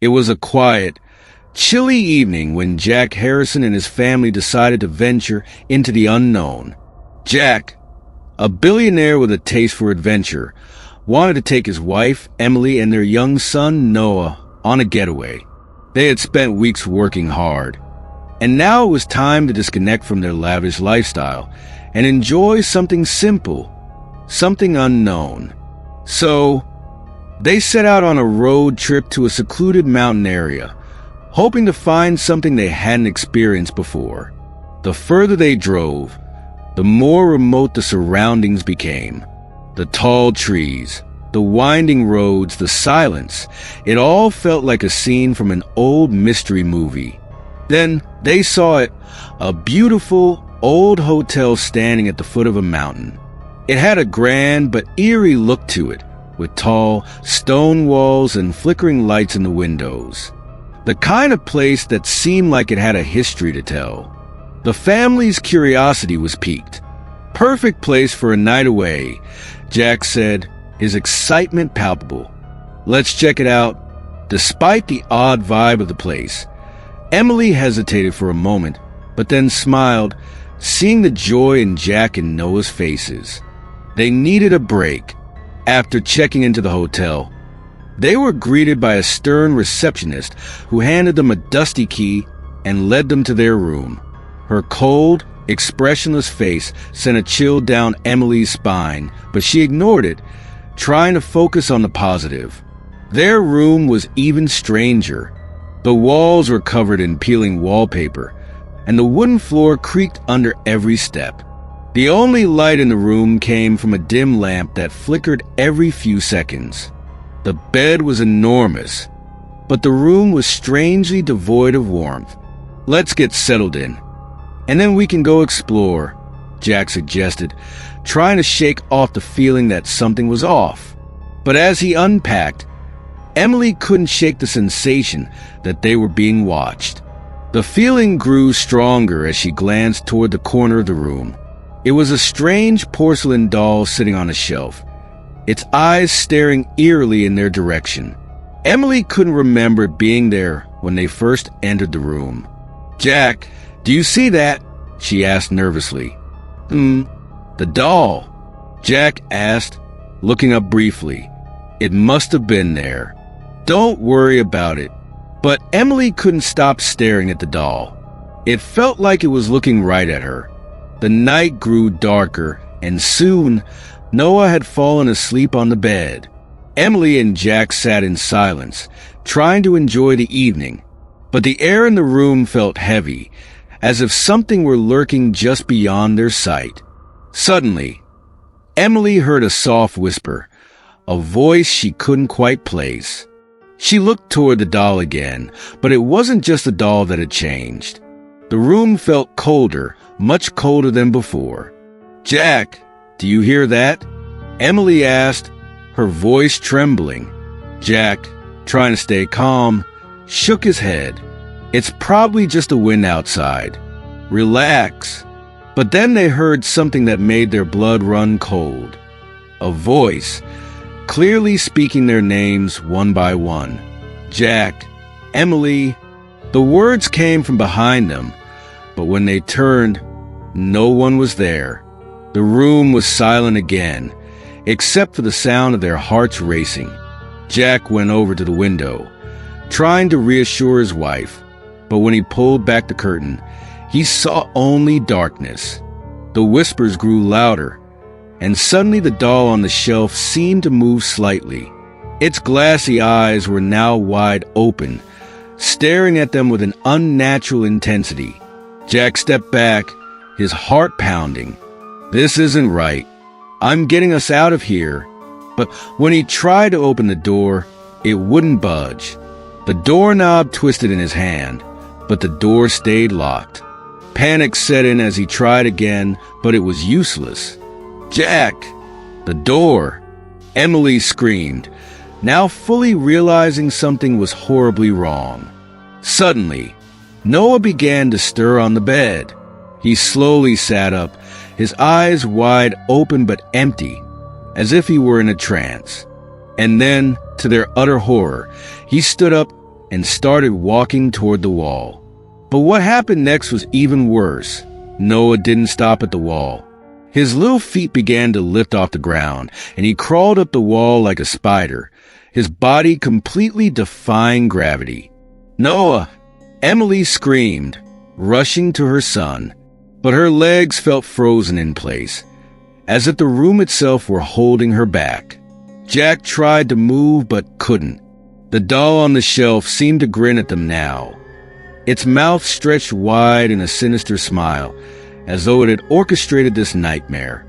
It was a quiet, chilly evening when Jack Harrison and his family decided to venture into the unknown. Jack, a billionaire with a taste for adventure, wanted to take his wife, Emily, and their young son, Noah, on a getaway. They had spent weeks working hard, and now it was time to disconnect from their lavish lifestyle and enjoy something simple, something unknown. So, they set out on a road trip to a secluded mountain area, hoping to find something they hadn't experienced before. The further they drove, the more remote the surroundings became. The tall trees, the winding roads, the silence, it all felt like a scene from an old mystery movie. Then they saw it, a beautiful old hotel standing at the foot of a mountain. It had a grand but eerie look to it, with tall stone walls and flickering lights in the windows. The kind of place that seemed like it had a history to tell. The family's curiosity was piqued. Perfect place for a night away, Jack said, his excitement palpable. Let's check it out. Despite the odd vibe of the place, Emily hesitated for a moment, but then smiled, seeing the joy in Jack and Noah's faces. They needed a break. After checking into the hotel, they were greeted by a stern receptionist who handed them a dusty key and led them to their room. Her cold, expressionless face sent a chill down Emily's spine, but she ignored it, trying to focus on the positive. Their room was even stranger. The walls were covered in peeling wallpaper, and the wooden floor creaked under every step. The only light in the room came from a dim lamp that flickered every few seconds. The bed was enormous, but the room was strangely devoid of warmth. Let's get settled in, and then we can go explore, Jack suggested, trying to shake off the feeling that something was off. But as he unpacked, Emily couldn't shake the sensation that they were being watched. The feeling grew stronger as she glanced toward the corner of the room. It was a strange porcelain doll sitting on a shelf, its eyes staring eerily in their direction. Emily couldn't remember being there when they first entered the room. Jack, do you see that? She asked nervously. The doll, Jack asked, looking up briefly. It must have been there. Don't worry about it. But Emily couldn't stop staring at the doll. It felt like it was looking right at her. The night grew darker, and soon Noah had fallen asleep on the bed. Emily and Jack sat in silence, trying to enjoy the evening. But the air in the room felt heavy, as if something were lurking just beyond their sight. Suddenly, Emily heard a soft whisper, a voice she couldn't quite place. She looked toward the doll again, but it wasn't just the doll that had changed. The room felt colder, much colder than before. Jack, do you hear that? Emily asked, her voice trembling. Jack, trying to stay calm, shook his head. It's probably just the wind outside. Relax. But then they heard something that made their blood run cold. A voice, clearly speaking their names one by one. Jack, Emily. The words came from behind them, but when they turned, no one was there. The room was silent again, except for the sound of their hearts racing. Jack went over to the window, trying to reassure his wife, but when he pulled back the curtain, he saw only darkness. The whispers grew louder, and suddenly the doll on the shelf seemed to move slightly. Its glassy eyes were now wide open, staring at them with an unnatural intensity. Jack stepped back, his heart pounding. This isn't right. I'm getting us out of here. But when he tried to open the door, it wouldn't budge. The doorknob twisted in his hand, but the door stayed locked. Panic set in as he tried again, but it was useless. Jack! The door! Emily screamed, now fully realizing something was horribly wrong. Suddenly, Noah began to stir on the bed. He slowly sat up, his eyes wide open but empty, as if he were in a trance. And then, to their utter horror, he stood up and started walking toward the wall. But what happened next was even worse. Noah didn't stop at the wall. His little feet began to lift off the ground, and he crawled up the wall like a spider, his body completely defying gravity. "Noah!" Emily screamed, rushing to her son, but her legs felt frozen in place, as if the room itself were holding her back. Jack tried to move but couldn't. The doll on the shelf seemed to grin at them now. Its mouth stretched wide in a sinister smile, as though it had orchestrated this nightmare.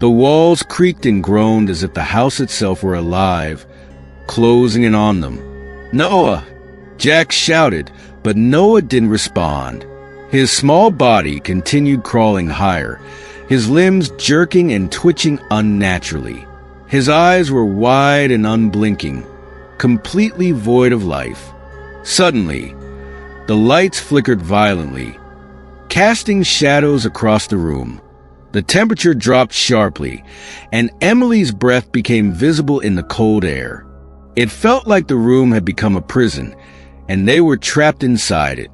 The walls creaked and groaned as if the house itself were alive, closing in on them. "Noah!" Jack shouted, but Noah didn't respond. His small body continued crawling higher, his limbs jerking and twitching unnaturally. His eyes were wide and unblinking, completely void of life. Suddenly, the lights flickered violently, casting shadows across the room. The temperature dropped sharply, and Emily's breath became visible in the cold air. It felt like the room had become a prison, and they were trapped inside it.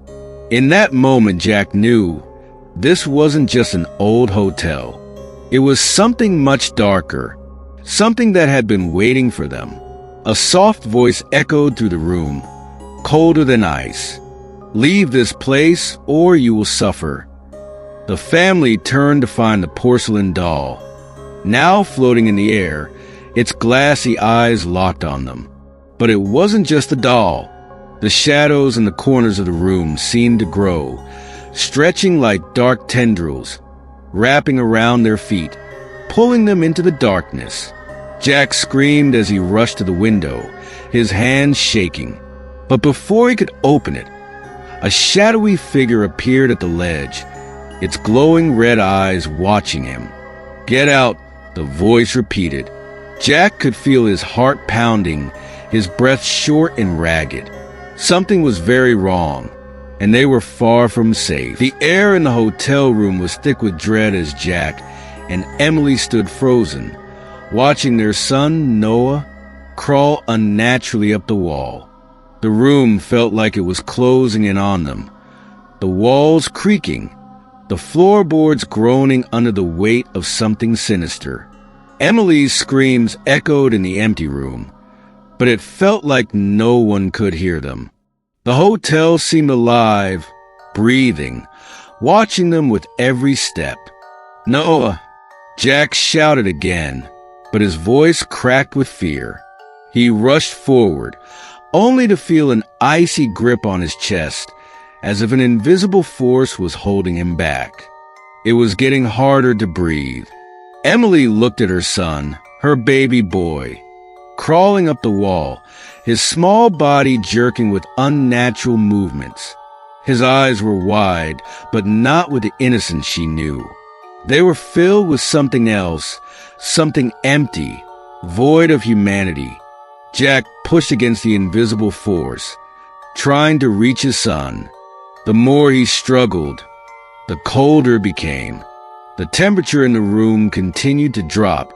In that moment, Jack knew this wasn't just an old hotel. It was something much darker, something that had been waiting for them. A soft voice echoed through the room, colder than ice. "Leave this place, or you will suffer." The family turned to find the porcelain doll, now floating in the air, its glassy eyes locked on them. But it wasn't just the doll. The shadows in the corners of the room seemed to grow, stretching like dark tendrils, wrapping around their feet, pulling them into the darkness. Jack screamed as he rushed to the window, his hands shaking. But before he could open it, a shadowy figure appeared at the ledge, its glowing red eyes watching him. "Get out," the voice repeated. Jack could feel his heart pounding, his breath short and ragged. Something was very wrong, and they were far from safe. The air in the hotel room was thick with dread as Jack and Emily stood frozen, watching their son, Noah, crawl unnaturally up the wall. The room felt like it was closing in on them, the walls creaking, the floorboards groaning under the weight of something sinister. Emily's screams echoed in the empty room, but it felt like no one could hear them. The hotel seemed alive, breathing, watching them with every step. "Noah!" Jack shouted again, but his voice cracked with fear. He rushed forward, only to feel an icy grip on his chest, as if an invisible force was holding him back. It was getting harder to breathe. Emily looked at her son, her baby boy, crawling up the wall, his small body jerking with unnatural movements. His eyes were wide, but not with the innocence she knew. They were filled with something else, something empty, void of humanity. Jack pushed against the invisible force, trying to reach his son. The more he struggled, the colder it became. The temperature in the room continued to drop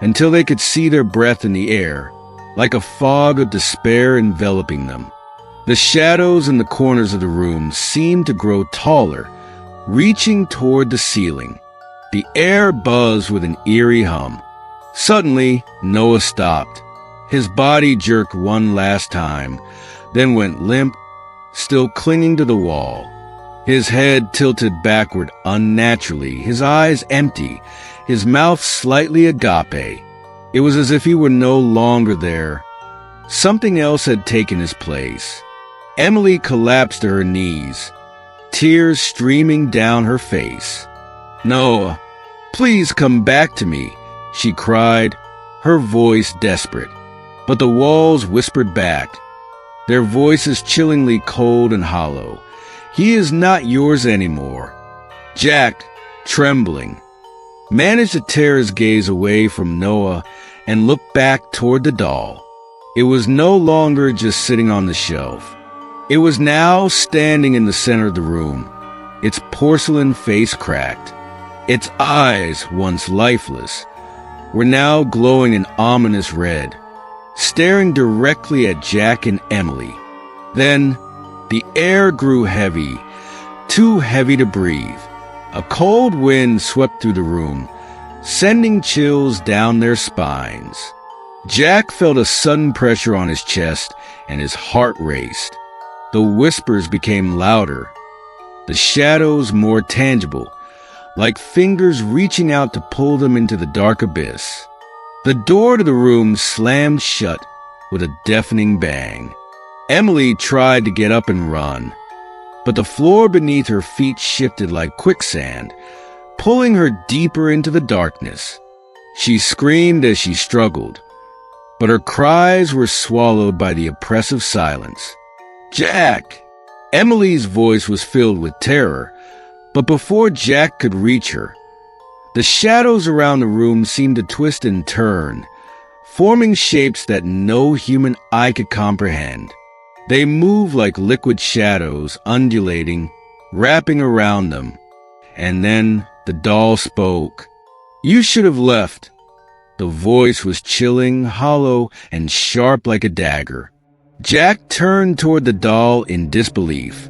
until they could see their breath in the air, like a fog of despair enveloping them. The shadows in the corners of the room seemed to grow taller, reaching toward the ceiling. The air buzzed with an eerie hum. Suddenly, Noah stopped. His body jerked one last time, then went limp, still clinging to the wall. His head tilted backward unnaturally, his eyes empty, his mouth slightly agape. It was as if he were no longer there. Something else had taken his place. Emily collapsed to her knees, tears streaming down her face. "Noah, please come back to me," she cried, her voice desperate. But the walls whispered back, their voices chillingly cold and hollow. "He is not yours anymore." Jack, trembling, managed to tear his gaze away from Noah and look back toward the doll. It was no longer just sitting on the shelf. It was now standing in the center of the room, its porcelain face cracked. Its eyes, once lifeless, were now glowing an ominous red, staring directly at Jack and Emily. Then, the air grew heavy, too heavy to breathe. A cold wind swept through the room, sending chills down their spines. Jack felt a sudden pressure on his chest, and his heart raced. The whispers became louder, the shadows more tangible, like fingers reaching out to pull them into the dark abyss. The door to the room slammed shut with a deafening bang. Emily tried to get up and run, but the floor beneath her feet shifted like quicksand, pulling her deeper into the darkness. She screamed as she struggled, but her cries were swallowed by the oppressive silence. "Jack!" Emily's voice was filled with terror, but before Jack could reach her, the shadows around the room seemed to twist and turn, forming shapes that no human eye could comprehend. They moved like liquid shadows, undulating, wrapping around them. And then the doll spoke. "You should have left." The voice was chilling, hollow, and sharp like a dagger. Jack turned toward the doll in disbelief.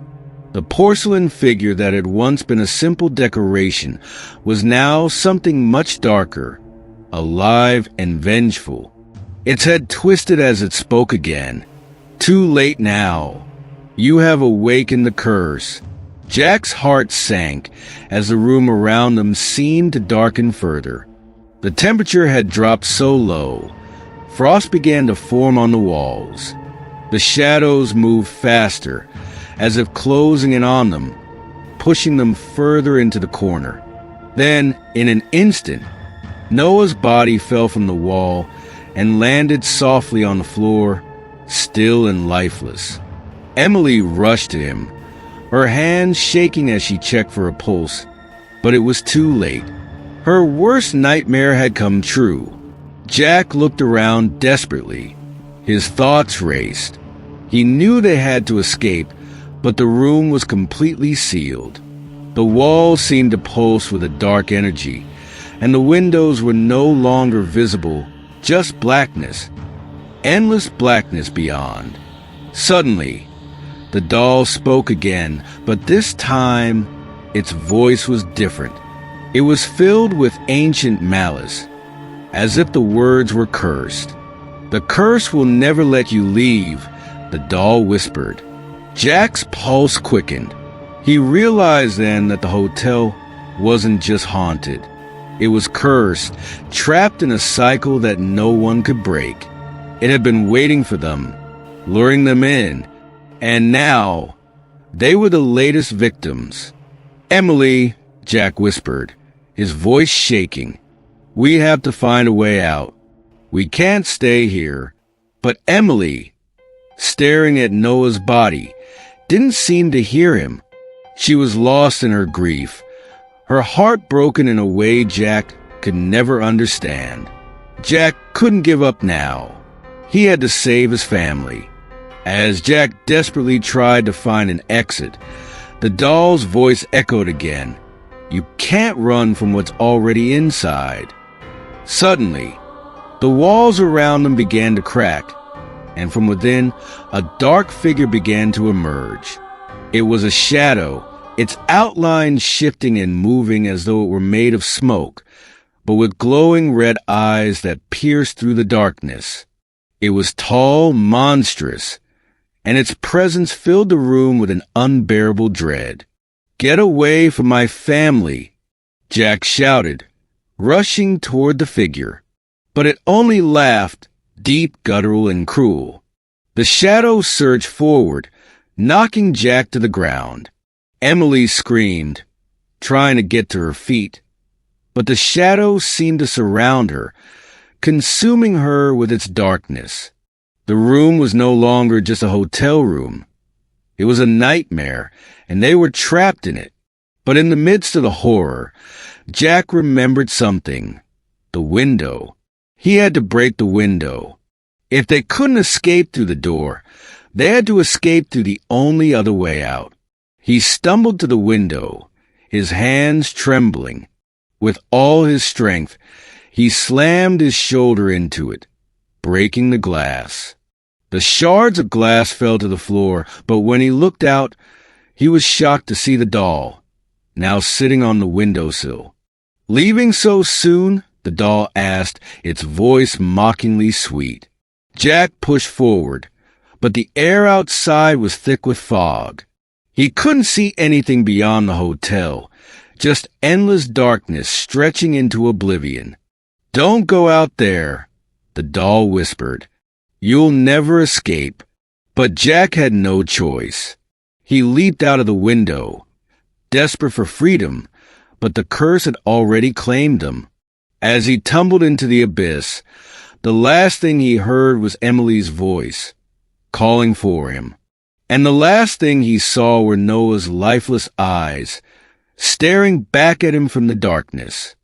The porcelain figure that had once been a simple decoration was now something much darker, alive and vengeful. Its head twisted as it spoke again. "Too late now. You have awakened the curse." Jack's heart sank as the room around them seemed to darken further. The temperature had dropped so low, frost began to form on the walls. The shadows moved faster, as if closing in on them, pushing them further into the corner. Then, in an instant, Noah's body fell from the wall and landed softly on the floor, still and lifeless. Emily rushed to him, her hands shaking as she checked for a pulse, but it was too late. Her worst nightmare had come true. Jack looked around desperately. His thoughts raced. He knew they had to escape, but the room was completely sealed. The walls seemed to pulse with a dark energy, and the windows were no longer visible, just blackness, endless blackness beyond. Suddenly, the doll spoke again, but this time, its voice was different. It was filled with ancient malice, as if the words were cursed. "The curse will never let you leave," the doll whispered. Jack's pulse quickened. He realized then that the hotel wasn't just haunted. It was cursed, trapped in a cycle that no one could break. It had been waiting for them, luring them in, and now they were the latest victims. "Emily," Jack whispered, his voice shaking, "we have to find a way out. We can't stay here." But Emily, staring at Noah's body, didn't seem to hear him. She was lost in her grief, her heart broken in a way Jack could never understand. Jack couldn't give up now. He had to save his family. As Jack desperately tried to find an exit, the doll's voice echoed again. "You can't run from what's already inside." Suddenly, the walls around them began to crack, and from within, a dark figure began to emerge. It was a shadow, its outline shifting and moving as though it were made of smoke, but with glowing red eyes that pierced through the darkness. It was tall, monstrous, and its presence filled the room with an unbearable dread. "Get away from my family," Jack shouted, rushing toward the figure. But it only laughed, deep, guttural, and cruel. The shadow surged forward, knocking Jack to the ground. Emily screamed, trying to get to her feet, but the shadow seemed to surround her, consuming her with its darkness. The room was no longer just a hotel room. It was a nightmare, and they were trapped in it. But in the midst of the horror, Jack remembered something. The window. He had to break the window. If they couldn't escape through the door, they had to escape through the only other way out. He stumbled to the window, his hands trembling. With all his strength, he slammed his shoulder into it, breaking the glass. The shards of glass fell to the floor, but when he looked out, he was shocked to see the doll, now sitting on the windowsill. "Leaving so soon?" the doll asked, its voice mockingly sweet. Jack pushed forward, but the air outside was thick with fog. He couldn't see anything beyond the hotel, just endless darkness stretching into oblivion. "Don't go out there," the doll whispered. "You'll never escape." But Jack had no choice. He leaped out of the window, desperate for freedom, but the curse had already claimed him. As he tumbled into the abyss, the last thing he heard was Emily's voice, calling for him. And the last thing he saw were Noah's lifeless eyes, staring back at him from the darkness.